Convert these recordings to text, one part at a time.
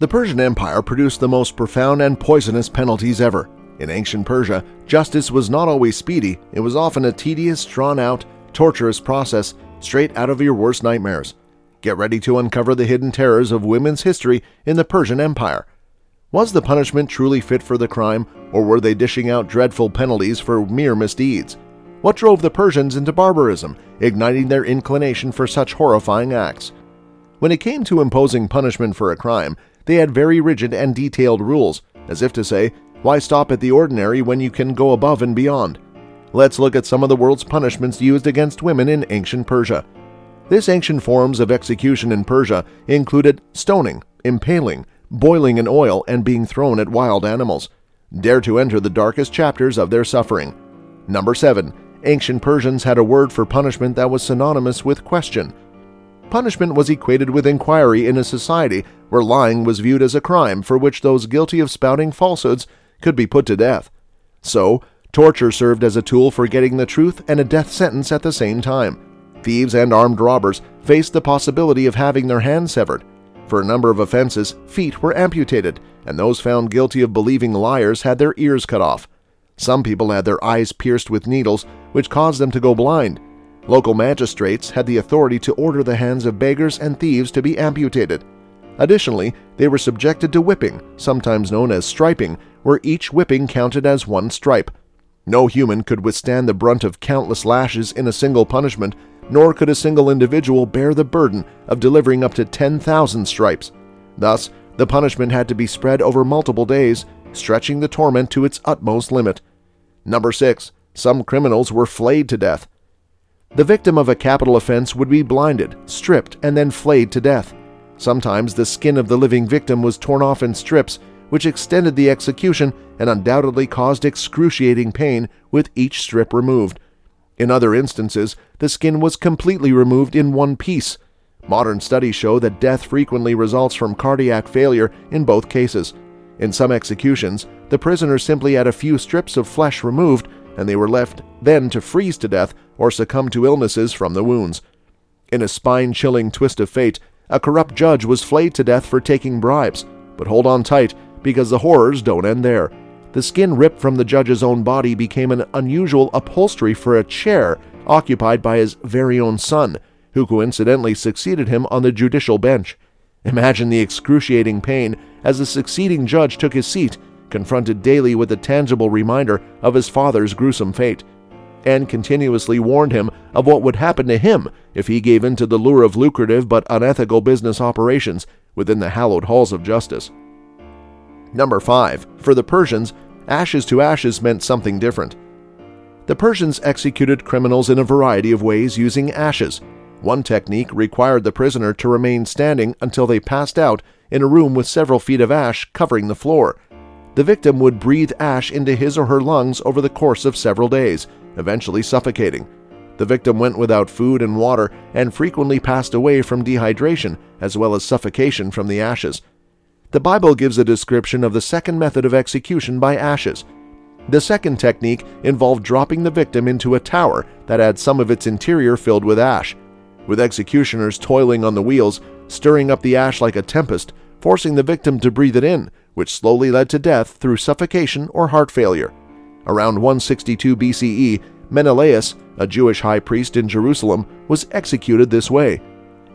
The Persian Empire produced the most profound and poisonous penalties ever. In ancient Persia, justice was not always speedy, it was often a tedious, drawn-out, torturous process straight out of your worst nightmares. Get ready to uncover the hidden terrors of women's history in the Persian Empire. Was the punishment truly fit for the crime, or were they dishing out dreadful penalties for mere misdeeds? What drove the Persians into barbarism, igniting their inclination for such horrifying acts? When it came to imposing punishment for a crime, they had very rigid and detailed rules, as if to say, why stop at the ordinary when you can go above and beyond? Let's look at some of the world's punishments used against women in ancient Persia. This ancient forms of execution in Persia included stoning, impaling, boiling in oil, and being thrown at wild animals. Dare to enter the darkest chapters of their suffering. Number 7. Ancient Persians had a word for punishment that was synonymous with question. Punishment was equated with inquiry in a society where lying was viewed as a crime for which those guilty of spouting falsehoods could be put to death. So, torture served as a tool for getting the truth and a death sentence at the same time. Thieves and armed robbers faced the possibility of having their hands severed. For a number of offenses, feet were amputated, and those found guilty of believing liars had their ears cut off. Some people had their eyes pierced with needles, which caused them to go blind. Local magistrates had the authority to order the hands of beggars and thieves to be amputated. Additionally, they were subjected to whipping, sometimes known as striping, where each whipping counted as one stripe. No human could withstand the brunt of countless lashes in a single punishment, nor could a single individual bear the burden of delivering up to 10,000 stripes. Thus, the punishment had to be spread over multiple days, stretching the torment to its utmost limit. Number 6. Some criminals were flayed to death. The victim of a capital offense would be blinded, stripped, and then flayed to death. Sometimes the skin of the living victim was torn off in strips, which extended the execution and undoubtedly caused excruciating pain with each strip removed. In other instances, the skin was completely removed in one piece. Modern studies show that death frequently results from cardiac failure in both cases. In some executions, the prisoner simply had a few strips of flesh removed, and they were left then to freeze to death or succumb to illnesses from the wounds. In a spine-chilling twist of fate, a corrupt judge was flayed to death for taking bribes. But hold on tight, because the horrors don't end there. The skin ripped from the judge's own body became an unusual upholstery for a chair occupied by his very own son, who coincidentally succeeded him on the judicial bench. Imagine the excruciating pain as the succeeding judge took his seat, confronted daily with a tangible reminder of his father's gruesome fate, and continuously warned him of what would happen to him if he gave in to the lure of lucrative but unethical business operations within the hallowed halls of justice. Number 5. For the Persians, ashes to ashes meant something different. The Persians executed criminals in a variety of ways using ashes. One technique required the prisoner to remain standing until they passed out in a room with several feet of ash covering the floor. The victim would breathe ash into his or her lungs over the course of several days, eventually suffocating. The victim went without food and water and frequently passed away from dehydration as well as suffocation from the ashes. The Bible gives a description of the second method of execution by ashes. The second technique involved dropping the victim into a tower that had some of its interior filled with ash, with executioners toiling on the wheels, stirring up the ash like a tempest, forcing the victim to breathe it in, which slowly led to death through suffocation or heart failure. Around 162 BCE, Menelaus, a Jewish high priest in Jerusalem, was executed this way.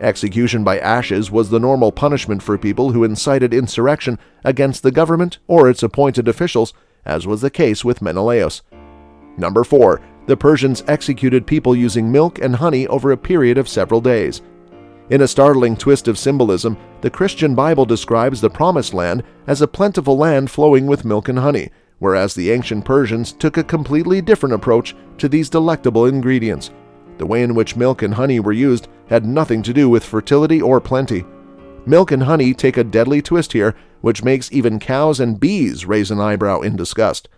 Execution by ashes was the normal punishment for people who incited insurrection against the government or its appointed officials, as was the case with Menelaus. Number 4. The Persians executed people using milk and honey over a period of several days. In a startling twist of symbolism, the Christian Bible describes the Promised Land as a plentiful land flowing with milk and honey, whereas the ancient Persians took a completely different approach to these delectable ingredients. The way in which milk and honey were used had nothing to do with fertility or plenty. Milk and honey take a deadly twist here, which makes even cows and bees raise an eyebrow in disgust.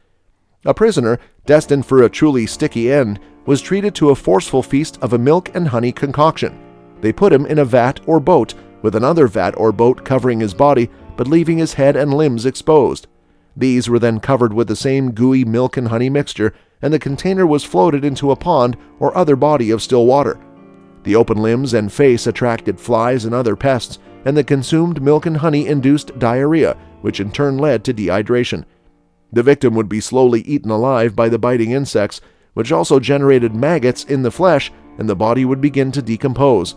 A prisoner, destined for a truly sticky end, was treated to a forceful feast of a milk and honey concoction. They put him in a vat or boat, with another vat or boat covering his body, but leaving his head and limbs exposed. These were then covered with the same gooey milk and honey mixture, and the container was floated into a pond or other body of still water. The open limbs and face attracted flies and other pests, and the consumed milk and honey induced diarrhea, which in turn led to dehydration. The victim would be slowly eaten alive by the biting insects, which also generated maggots in the flesh, and the body would begin to decompose.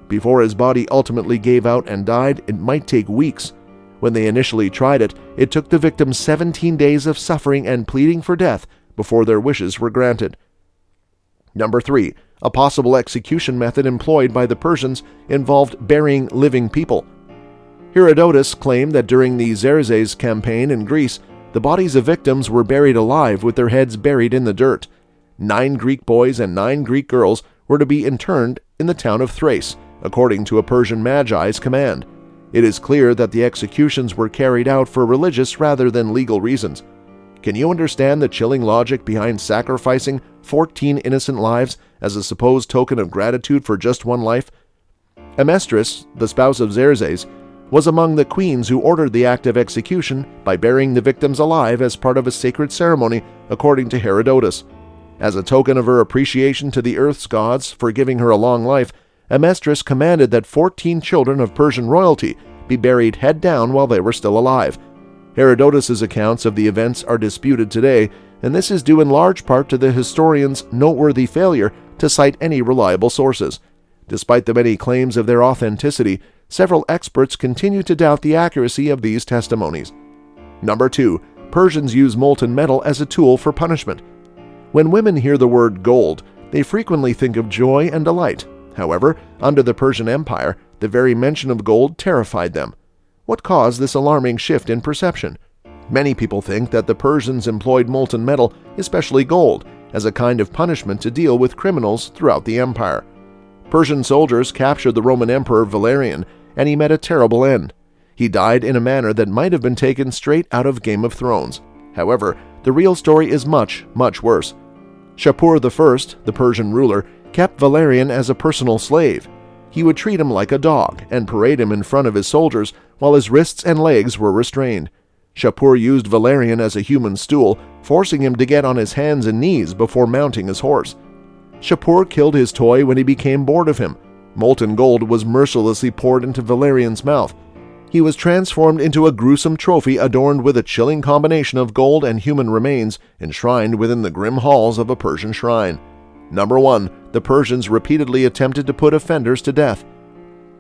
Before his body ultimately gave out and died, it might take weeks. When they initially tried it, it took the victims 17 days of suffering and pleading for death before their wishes were granted. Number 3. A possible execution method employed by the Persians involved burying living people. Herodotus claimed that during the Xerxes campaign in Greece, the bodies of victims were buried alive with their heads buried in the dirt. 9 Greek boys and 9 Greek girls were to be interned in the town of Thrace, according to a Persian magi's command. It is clear that the executions were carried out for religious rather than legal reasons. Can you understand the chilling logic behind sacrificing 14 innocent lives as a supposed token of gratitude for just one life? Amestris, the spouse of Xerxes, was among the queens who ordered the act of execution by burying the victims alive as part of a sacred ceremony, according to Herodotus. As a token of her appreciation to the earth's gods for giving her a long life, Amestris commanded that 14 children of Persian royalty be buried head down while they were still alive. Herodotus's accounts of the events are disputed today, and this is due in large part to the historian's noteworthy failure to cite any reliable sources. Despite the many claims of their authenticity, several experts continue to doubt the accuracy of these testimonies. Number 2. Persians use molten metal as a tool for punishment. When women hear the word gold, they frequently think of joy and delight. However, under the Persian Empire, the very mention of gold terrified them. What caused this alarming shift in perception? Many people think that the Persians employed molten metal, especially gold, as a kind of punishment to deal with criminals throughout the empire. Persian soldiers captured the Roman Emperor Valerian, and he met a terrible end. He died in a manner that might have been taken straight out of Game of Thrones. However, the real story is much, much worse. Shapur I, the Persian ruler, kept Valerian as a personal slave. He would treat him like a dog and parade him in front of his soldiers while his wrists and legs were restrained. Shapur used Valerian as a human stool, forcing him to get on his hands and knees before mounting his horse. Shapur killed his toy when he became bored of him. Molten gold was mercilessly poured into Valerian's mouth. He was transformed into a gruesome trophy adorned with a chilling combination of gold and human remains enshrined within the grim halls of a Persian shrine. Number 1. The Persians repeatedly attempted to put offenders to death.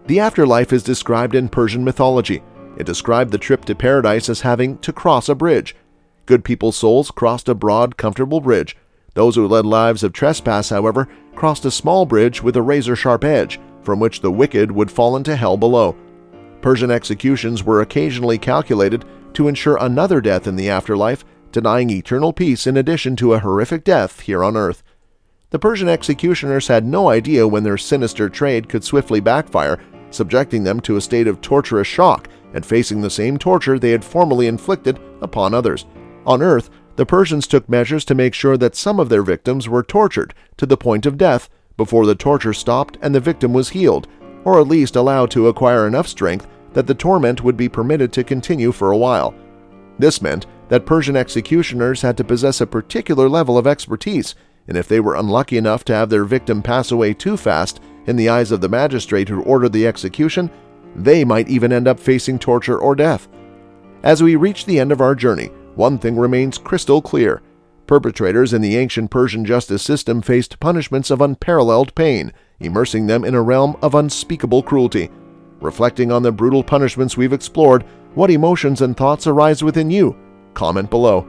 The afterlife is described in Persian mythology. It described the trip to paradise as having to cross a bridge. Good people's souls crossed a broad, comfortable bridge. Those who led lives of trespass, however, crossed a small bridge with a razor-sharp edge, from which the wicked would fall into hell below. Persian executions were occasionally calculated to ensure another death in the afterlife, denying eternal peace in addition to a horrific death here on earth. The Persian executioners had no idea when their sinister trade could swiftly backfire, subjecting them to a state of torturous shock and facing the same torture they had formerly inflicted upon others. On earth, the Persians took measures to make sure that some of their victims were tortured to the point of death before the torture stopped and the victim was healed, or at least allowed to acquire enough strength that the torment would be permitted to continue for a while. This meant that Persian executioners had to possess a particular level of expertise, and if they were unlucky enough to have their victim pass away too fast in the eyes of the magistrate who ordered the execution, they might even end up facing torture or death. As we reach the end of our journey, one thing remains crystal clear. Perpetrators in the ancient Persian justice system faced punishments of unparalleled pain, immersing them in a realm of unspeakable cruelty. Reflecting on the brutal punishments we've explored, what emotions and thoughts arise within you? Comment below.